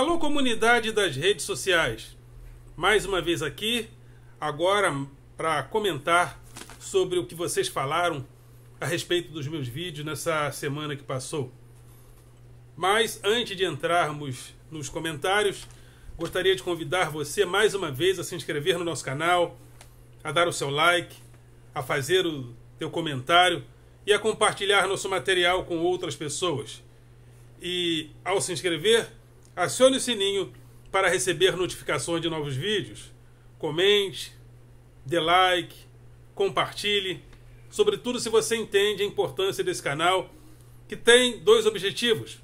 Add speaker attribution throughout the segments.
Speaker 1: Alô, comunidade das redes sociais. Mais uma vez aqui, agora para comentar sobre o que vocês falaram a respeito dos meus vídeos nessa semana que passou. Mas antes de entrarmos nos comentários, gostaria de convidar você mais uma vez a se inscrever no nosso canal, a dar o seu like, a fazer o teu comentário e a compartilhar nosso material com outras pessoas. E ao se inscrever, acione o sininho para receber notificações de novos vídeos. Comente, dê like, compartilhe. Sobretudo se você entende a importância desse canal, que tem dois objetivos: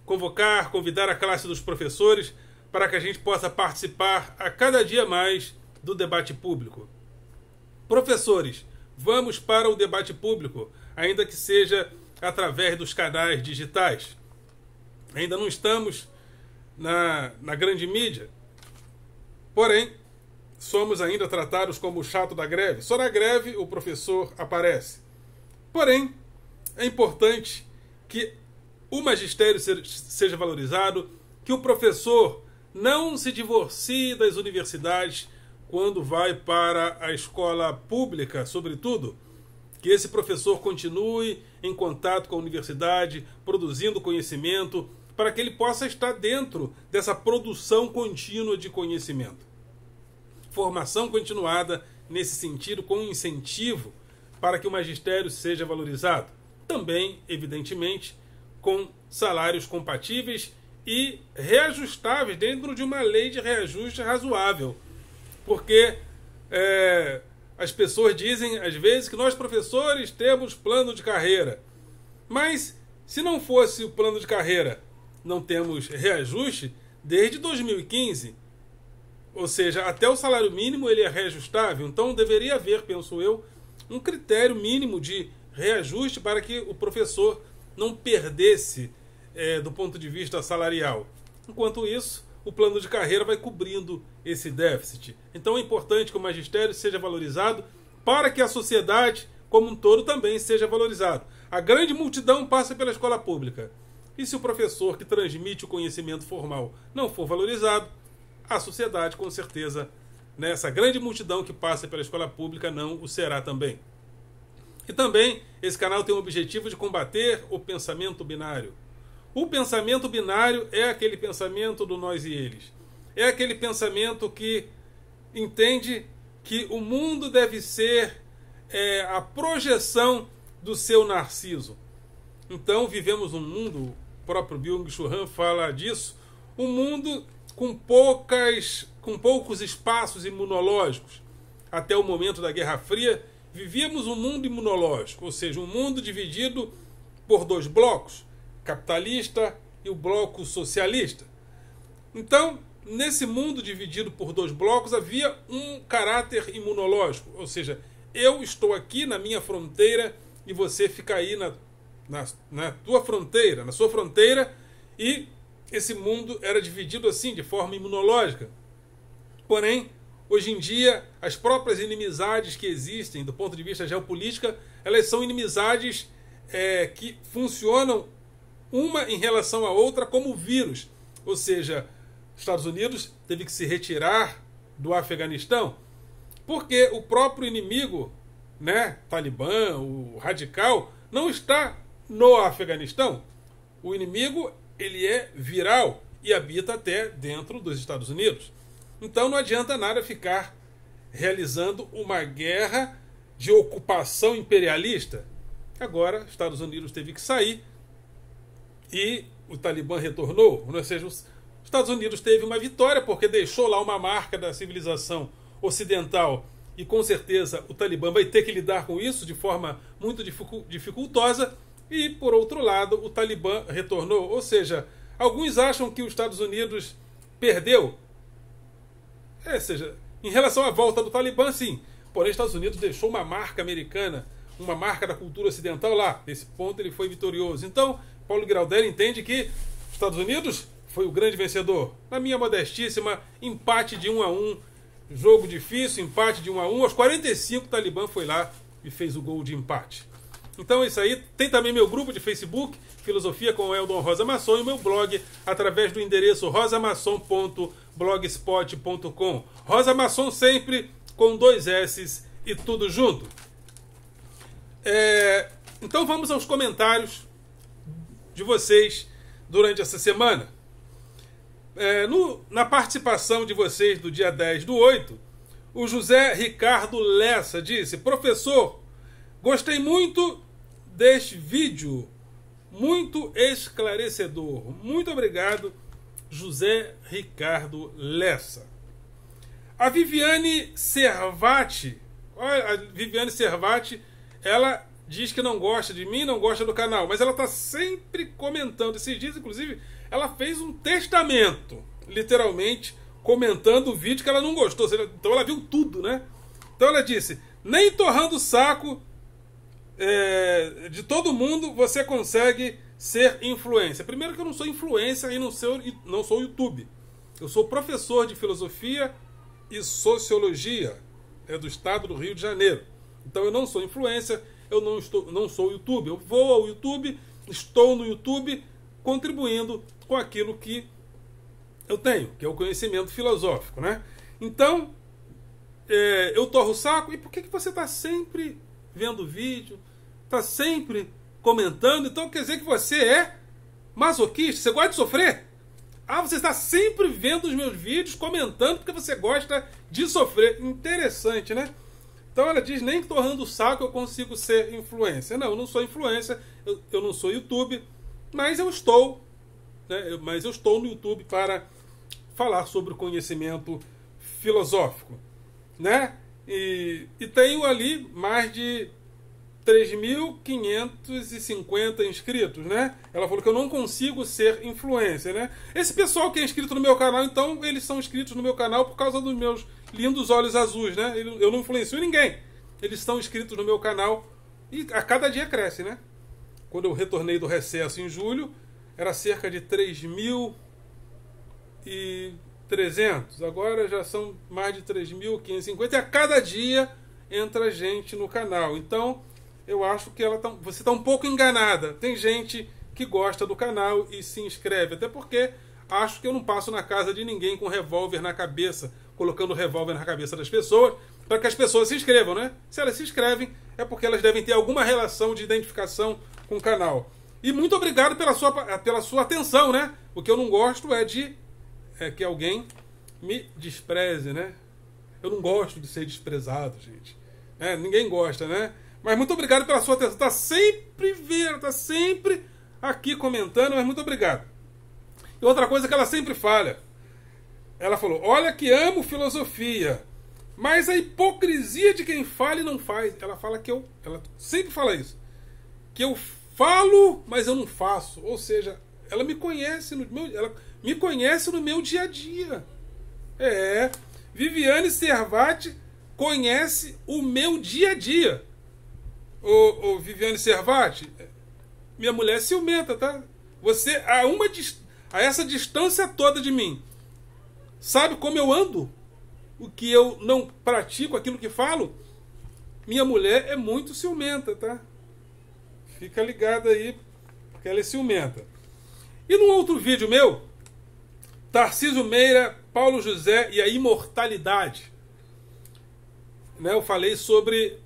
Speaker 1: convidar a classe dos professores para que a gente possa participar a cada dia mais do debate público. Professores, vamos para o debate público, ainda que seja através dos canais digitais. Ainda não estamos na grande mídia, porém, somos ainda tratados como o chato da greve. Só na greve o professor aparece. Porém, é importante que o magistério seja valorizado, que o professor não se divorcie das universidades quando vai para a escola pública, sobretudo, que esse professor continue em contato com a universidade, produzindo conhecimento, para que ele possa estar dentro dessa produção contínua de conhecimento. Formação continuada nesse sentido, com incentivo para que o magistério seja valorizado. Também, evidentemente, com salários compatíveis e reajustáveis dentro de uma lei de reajuste razoável. Porque as pessoas dizem, às vezes, que nós professores temos plano de carreira. Mas, se não fosse o plano de carreira, não temos reajuste desde 2015. Ou seja, até o salário mínimo ele é reajustável. Então, deveria haver, penso eu, um critério mínimo de reajuste para que o professor não perdesse do ponto de vista salarial. Enquanto isso, o plano de carreira vai cobrindo esse déficit. Então é importante que o magistério seja valorizado para que a sociedade como um todo também seja valorizado. A grande multidão passa pela escola pública. E se o professor que transmite o conhecimento formal não for valorizado, a sociedade, com certeza, nessa grande multidão que passa pela escola pública, não o será também. E também, esse canal tem o objetivo de combater o pensamento binário. O pensamento binário é aquele pensamento do nós e eles. É aquele pensamento que entende que o mundo deve ser a projeção do seu narciso. Então, vivemos um mundo, o próprio Byung-Chul Han fala disso, um mundo com poucos espaços imunológicos. Até o momento da Guerra Fria, vivíamos um mundo imunológico, ou seja, um mundo dividido por dois blocos, capitalista e o bloco socialista. Então, nesse mundo dividido por dois blocos, havia um caráter imunológico, ou seja, eu estou aqui na minha fronteira e você fica aí na tua fronteira, na sua fronteira, e esse mundo era dividido assim, de forma imunológica. Porém, hoje em dia, as próprias inimizades que existem do ponto de vista geopolítico, elas são inimizades que funcionam uma em relação à outra como vírus. Ou seja, os Estados Unidos teve que se retirar do Afeganistão porque o próprio inimigo, Talibã, o radical, não está no Afeganistão. O inimigo ele é viral e habita até dentro dos Estados Unidos. Então não adianta nada ficar realizando uma guerra de ocupação imperialista. Agora, os Estados Unidos teve que sair e o Talibã retornou. Ou seja, os Estados Unidos teve uma vitória porque deixou lá uma marca da civilização ocidental e com certeza o Talibã vai ter que lidar com isso de forma muito dificultosa. E, por outro lado, o Talibã retornou. Ou seja, alguns acham que os Estados Unidos perdeu. Ou seja, em relação à volta do Talibã, sim. Porém, os Estados Unidos deixou uma marca americana, uma marca da cultura ocidental lá. Nesse ponto ele foi vitorioso. Então, Paulo Giraldelli entende que os Estados Unidos foi o grande vencedor. Na minha modestíssima, empate de 1-1. Jogo difícil, empate de 1-1. Aos 45, o Talibã foi lá e fez o gol de empate. Então é isso aí. Tem também meu grupo de Facebook, Filosofia com Eldon Rosa Masson, e o meu blog através do endereço rosamasson.blogspot.com. Rosa Masson sempre com 2 S's e tudo junto. Então vamos aos comentários de vocês durante essa semana. Na participação de vocês do dia 10/8, o José Ricardo Lessa disse: professor, gostei muito deste vídeo, muito esclarecedor. Muito obrigado, José Ricardo Lessa. A Viviane Servati, olha, a Viviane Servati, ela diz que não gosta de mim, não gosta do canal, mas ela está sempre comentando. Esses dias, inclusive, ela fez um testamento, literalmente, comentando o vídeo que ela não gostou. Então ela viu tudo, né? Então ela disse: nem torrando o saco de todo mundo você consegue ser influência. Primeiro que eu não sou influência e não sou YouTube. Eu sou professor de filosofia e sociologia do estado do Rio de Janeiro. Então eu não sou influência, eu não sou YouTube. Eu vou ao YouTube, estou no YouTube contribuindo com aquilo que eu tenho, que é o conhecimento filosófico, né? Então, eu torro o saco. E por que você está sempre vendo vídeo, está sempre comentando? Então quer dizer que você é masoquista, você gosta de sofrer? Você está sempre vendo os meus vídeos, comentando porque você gosta de sofrer. Interessante, né? Então ela diz: nem torrando o saco eu consigo ser influência. Não, eu não sou influência, eu não sou YouTube, mas eu estou, né? Mas eu estou no YouTube para falar sobre o conhecimento filosófico, né? E tenho ali mais de 3.550 inscritos, né? Ela falou que eu não consigo ser influência, né? Esse pessoal que é inscrito no meu canal, então, eles são inscritos no meu canal por causa dos meus lindos olhos azuis, né? Eu não influencio ninguém. Eles estão inscritos no meu canal e a cada dia cresce, né? Quando eu retornei do recesso em julho, era cerca de 3.300. Agora já são mais de 3.550 e a cada dia entra gente no canal. Então, eu acho que você está um pouco enganada. Tem gente que gosta do canal e se inscreve, até porque acho que eu não passo na casa de ninguém com revólver na cabeça, colocando revólver na cabeça das pessoas, para que as pessoas se inscrevam, né? Se elas se inscrevem, é porque elas devem ter alguma relação de identificação com o canal. E muito obrigado pela sua atenção, né? O que eu não gosto é que alguém me despreze, né? Eu não gosto de ser desprezado, gente. Ninguém gosta, né? Mas muito obrigado pela sua atenção. Está sempre vendo, está sempre aqui comentando, mas muito obrigado. E outra coisa que ela sempre fala. Ela falou: olha que amo filosofia, mas a hipocrisia de quem fala e não faz. Ela fala que ela sempre fala isso. Que eu falo, mas eu não faço. Ou seja, ela me conhece no meu dia a dia. Viviane Servati conhece o meu dia a dia. Ô Viviane Servati, minha mulher é ciumenta, tá? Você, a essa distância toda de mim, sabe como eu ando? O que eu não pratico, aquilo que falo? Minha mulher é muito ciumenta, tá? Fica ligado aí, porque ela é ciumenta. E num outro vídeo meu, Tarcísio Meira, Paulo José e a imortalidade, né? Eu falei sobre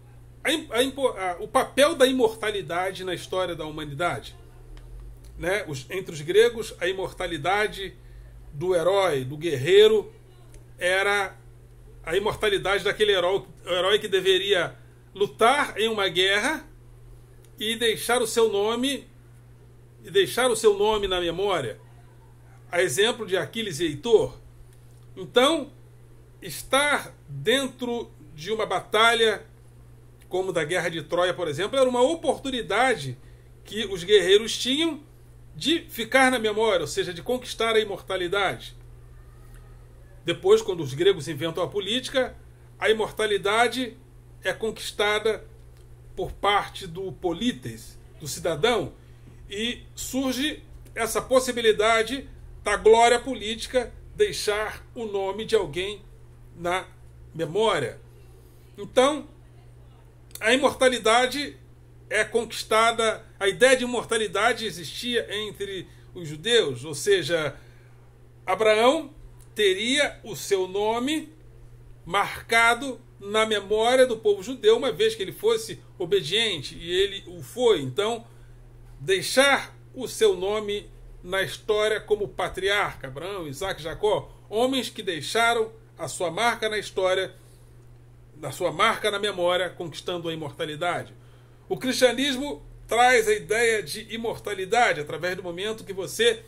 Speaker 1: o papel da imortalidade na história da humanidade, né? Entre os gregos, a imortalidade do herói, do guerreiro, era a imortalidade daquele herói que deveria lutar em uma guerra e deixar o seu nome na memória, a exemplo de Aquiles e Heitor. Então, estar dentro de uma batalha como da Guerra de Troia, por exemplo, era uma oportunidade que os guerreiros tinham de ficar na memória, ou seja, de conquistar a imortalidade. Depois, quando os gregos inventam a política, a imortalidade é conquistada por parte do polites, do cidadão, e surge essa possibilidade da glória política deixar o nome de alguém na memória. Então, a imortalidade é conquistada, a ideia de imortalidade existia entre os judeus, ou seja, Abraão teria o seu nome marcado na memória do povo judeu, uma vez que ele fosse obediente, e ele o foi. Então, deixar o seu nome na história como patriarca, Abraão, Isaac, Jacó, homens que deixaram a sua marca na história, a sua marca na memória, conquistando a imortalidade. O cristianismo traz a ideia de imortalidade através do momento que você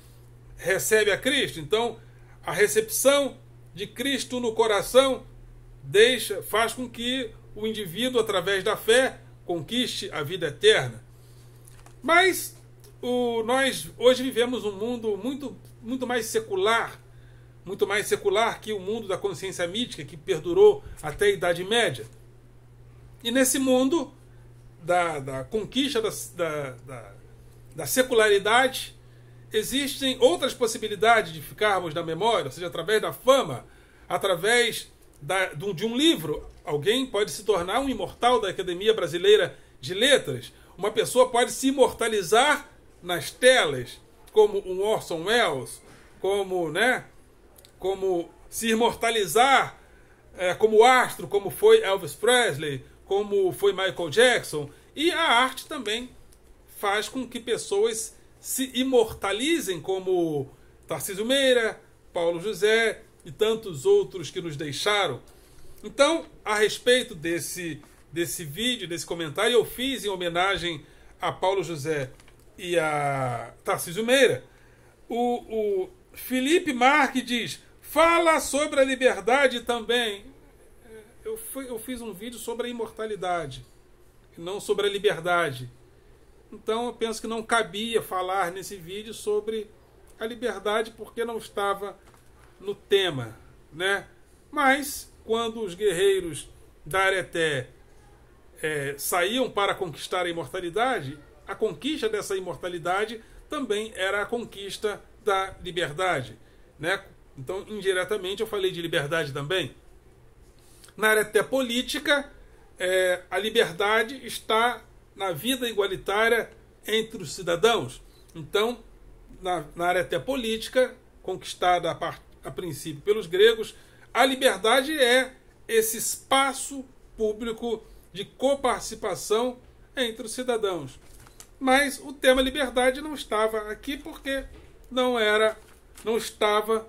Speaker 1: recebe a Cristo. Então, a recepção de Cristo no coração faz com que o indivíduo, através da fé, conquiste a vida eterna. Mas nós hoje vivemos um mundo muito mais secular, que o mundo da consciência mística, que perdurou até a Idade Média. E nesse mundo da conquista da secularidade, existem outras possibilidades de ficarmos na memória, ou seja, através da fama, através de um livro. Alguém pode se tornar um imortal da Academia Brasileira de Letras. Uma pessoa pode se imortalizar nas telas, como um Orson Welles, como se imortalizar como astro, como foi Elvis Presley, como foi Michael Jackson. E a arte também faz com que pessoas se imortalizem, como Tarcísio Meira, Paulo José e tantos outros que nos deixaram. Então, a respeito desse vídeo, desse comentário, eu fiz em homenagem a Paulo José e a Tarcísio Meira. O Felipe Marques diz: fala sobre a liberdade também. Eu fiz um vídeo sobre a imortalidade, e não sobre a liberdade. Então eu penso que não cabia falar nesse vídeo sobre a liberdade, porque não estava no tema, né? Mas quando os guerreiros da Areté saíam para conquistar a imortalidade, a conquista dessa imortalidade também era a conquista da liberdade, né? Então, indiretamente, eu falei de liberdade também. Na Areté política, a liberdade está na vida igualitária entre os cidadãos. Então, na Areté política, conquistada a princípio pelos gregos, a liberdade é esse espaço público de coparticipação entre os cidadãos. Mas o tema liberdade não estava aqui porque não estava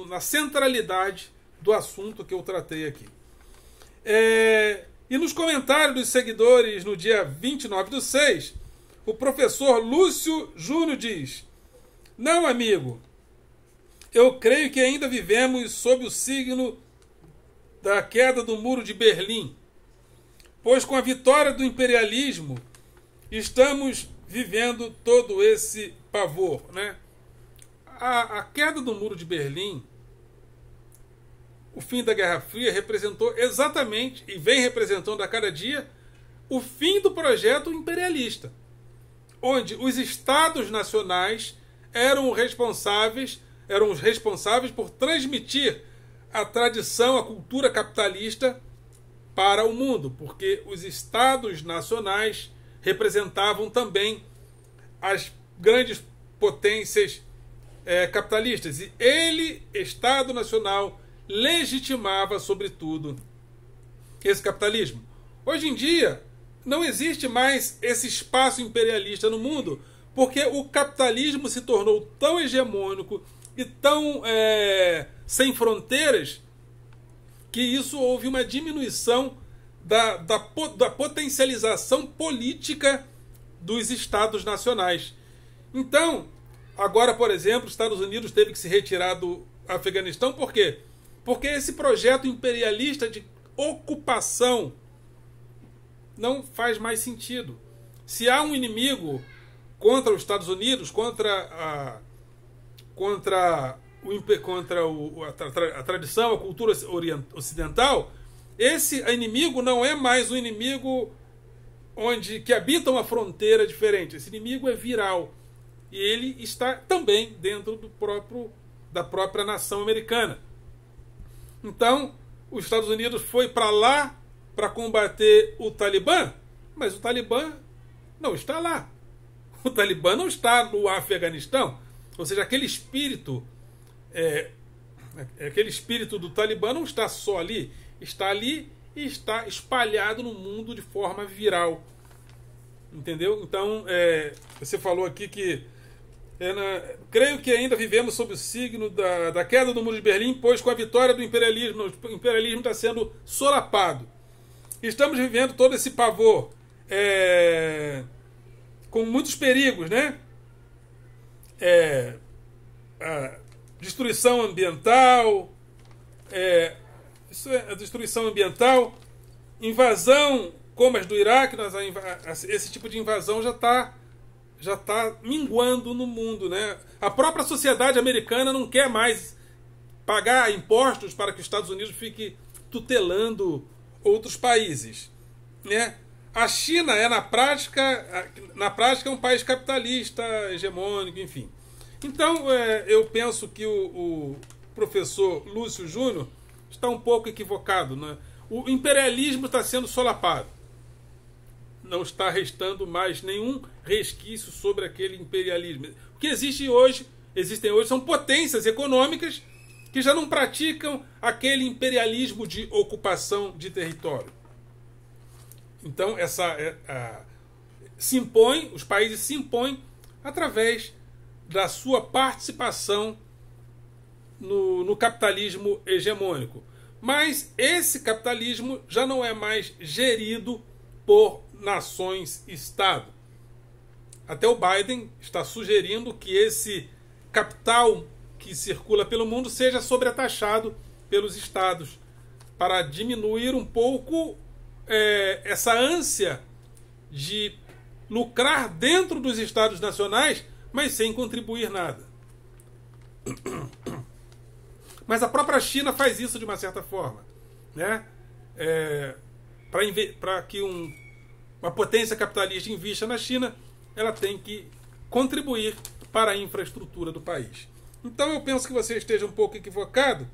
Speaker 1: na centralidade do assunto que eu tratei aqui. E nos comentários dos seguidores, no dia 29/6, o professor Lúcio Júnior diz: não, amigo, eu creio que ainda vivemos sob o signo da queda do Muro de Berlim, pois com a vitória do imperialismo estamos vivendo todo esse pavor, né? A queda do Muro de Berlim, o fim da Guerra Fria, representou exatamente, e vem representando a cada dia, o fim do projeto imperialista, onde os estados nacionais eram os responsáveis por transmitir a tradição, a cultura capitalista para o mundo, porque os estados nacionais representavam também as grandes potências capitalistas. E ele, Estado Nacional, legitimava, sobretudo, esse capitalismo. Hoje em dia, não existe mais esse espaço imperialista no mundo, porque o capitalismo se tornou tão hegemônico e tão sem fronteiras, que isso houve uma diminuição da potencialização política dos Estados nacionais. Então, agora, por exemplo, os Estados Unidos teve que se retirar do Afeganistão. Por quê? Porque esse projeto imperialista de ocupação não faz mais sentido. Se há um inimigo contra os Estados Unidos, contra a tradição, a cultura ocidental, esse inimigo não é mais um inimigo que habita uma fronteira diferente. Esse inimigo é viral. E ele está também dentro da própria nação americana. Então, os Estados Unidos foi para lá para combater o Talibã, mas o Talibã não está lá. O Talibã não está no Afeganistão. Ou seja, aquele espírito do Talibã não está só ali, está ali e está espalhado no mundo de forma viral. Entendeu? Então, você falou aqui que creio que ainda vivemos sob o signo da queda do Muro de Berlim, pois com a vitória do imperialismo, o imperialismo está sendo solapado. Estamos vivendo todo esse pavor, com muitos perigos, né? A destruição ambiental, destruição ambiental, invasão como as do Iraque, esse tipo de invasão já está minguando no mundo, né? A própria sociedade americana não quer mais pagar impostos para que os Estados Unidos fique tutelando outros países, né? A China na prática é um país capitalista, hegemônico, enfim. Então, eu penso que o professor Lúcio Júnior está um pouco equivocado, né? O imperialismo está sendo solapado. Não está restando mais nenhum resquício sobre aquele imperialismo. O que existem hoje são potências econômicas que já não praticam aquele imperialismo de ocupação de território. Então, os países se impõem através da sua participação no capitalismo hegemônico. Mas esse capitalismo já não é mais gerido por nações-estado. Até o Biden está sugerindo que esse capital que circula pelo mundo seja sobretaxado pelos estados, para diminuir um pouco essa ânsia de lucrar dentro dos estados nacionais, mas sem contribuir nada. Mas a própria China faz isso de uma certa forma, né? Para que uma potência capitalista invista na China, ela tem que contribuir para a infraestrutura do país. Então eu penso que você esteja um pouco equivocado,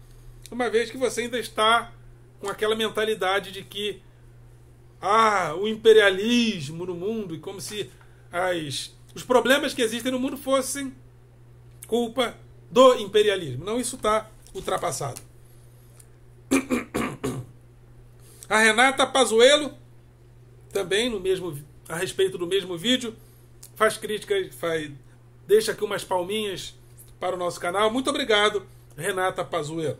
Speaker 1: uma vez que você ainda está com aquela mentalidade de que o imperialismo no mundo, e como se os problemas que existem no mundo fossem culpa do imperialismo. Não, isso está ultrapassado. A Renata Pazuello, também a respeito do mesmo vídeo, faz críticas, deixa aqui umas palminhas para o nosso canal. Muito obrigado, Renata Pazuello.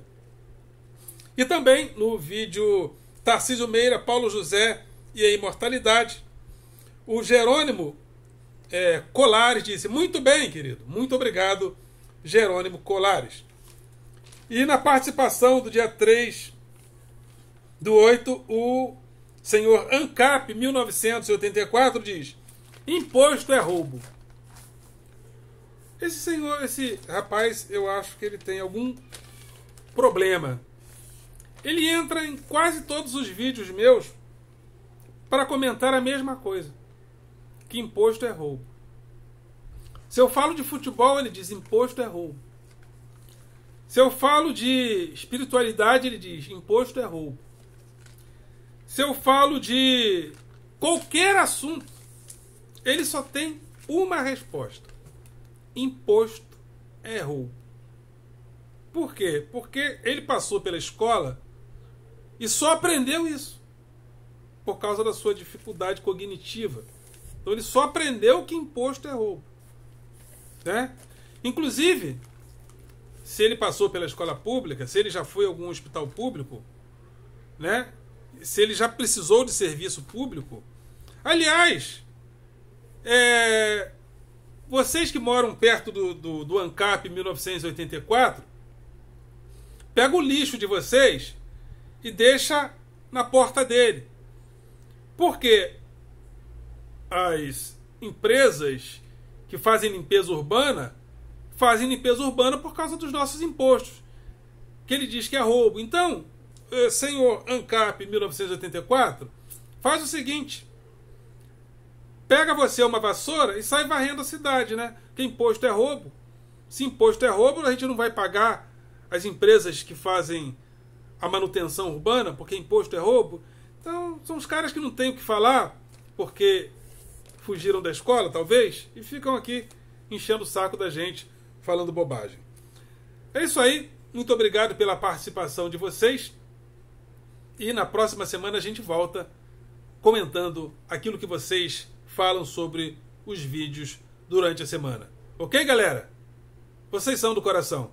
Speaker 1: E também no vídeo Tarcísio Meira, Paulo José e a Imortalidade, o Jerônimo Colares disse: muito bem, querido, muito obrigado, Jerônimo Colares. E na participação do dia 3/8, o senhor ANCAP 1984 diz: imposto é roubo. Esse rapaz, eu acho que ele tem algum problema. Ele entra em quase todos os vídeos meus para comentar a mesma coisa, que imposto é roubo. Se eu falo de futebol, ele diz: imposto é roubo. Se eu falo de espiritualidade, ele diz: imposto é roubo. Se eu falo de qualquer assunto, ele só tem uma resposta: imposto é roubo. Por quê? Porque ele passou pela escola e só aprendeu isso por causa da sua dificuldade cognitiva. Então ele só aprendeu que imposto é roubo, né? Inclusive, se ele passou pela escola pública, se ele já foi a algum hospital público, né? Se ele já precisou de serviço público. Aliás, vocês que moram perto do ANCAP 1984, pega o lixo de vocês e deixa na porta dele. Porque as empresas que fazem limpeza urbana por causa dos nossos impostos, que ele diz que é roubo. Então, senhor ANCAP 1984, faz o seguinte: pega você uma vassoura e sai varrendo a cidade, né? Porque imposto é roubo. Se imposto é roubo, a gente não vai pagar as empresas que fazem a manutenção urbana, porque imposto é roubo. Então, são os caras que não têm o que falar, porque fugiram da escola, talvez, e ficam aqui enchendo o saco da gente, falando bobagem. É isso aí. Muito obrigado pela participação de vocês. E na próxima semana a gente volta comentando aquilo que vocês falam sobre os vídeos durante a semana. Ok, galera? Vocês são do coração.